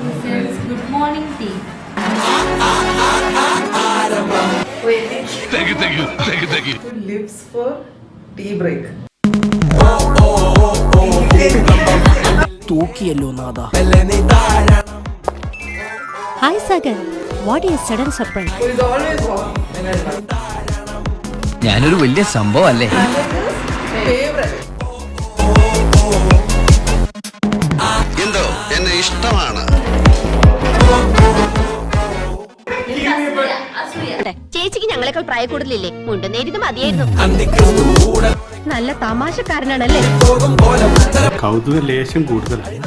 This is good morning tea. Thank you. Who lives for tea break? തൂക്കിയല്ലോ നാഥ. Hi Sagar, what is sudden surprise? Who is always home? ഞാനൊരു വലിയ സംഭവം അല്ലേ? Favorite. എന്തോ എന്നെ ഇഷ്ടമാണ്. ചേച്ചിക്ക് ഞങ്ങളെക്കാൾ പ്രായ കൂടുതലില്ലേ? മുണ്ടെന്നേരിത് മതിയായിരുന്നു. നല്ല തമാശക്കാരനാണല്ലേ? കൗതുക ലേശം കൂടുതലായി.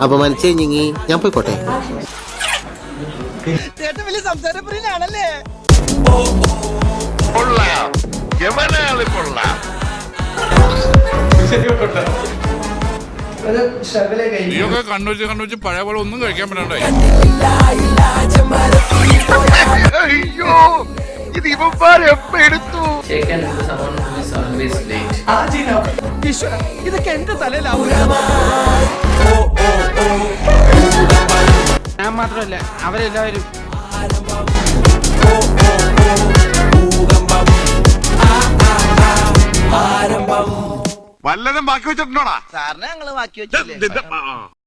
അപമാനിച്ചേ ഞങ്ങി ഞാൻ പോയിക്കോട്ടെ. നീയൊക്കെ കണ്ണുവെച്ച് പഴയ പോലെ ഒന്നും കഴിക്കാൻ പറ്റണ്ടേ? അയ്യോ ഇത് ഇവന്മാരെപ്പോ എടുത്തു. ഇതൊക്കെ എന്റെ തലയിലാവൂല. ഞാൻ മാത്രമല്ല അവരെല്ലാവരും. വല്ലതും ബാക്കി വെച്ചിട്ടുണ്ടോടാ? സാറിനെ ഞങ്ങള് ബാക്കി വെച്ചില്ലേ?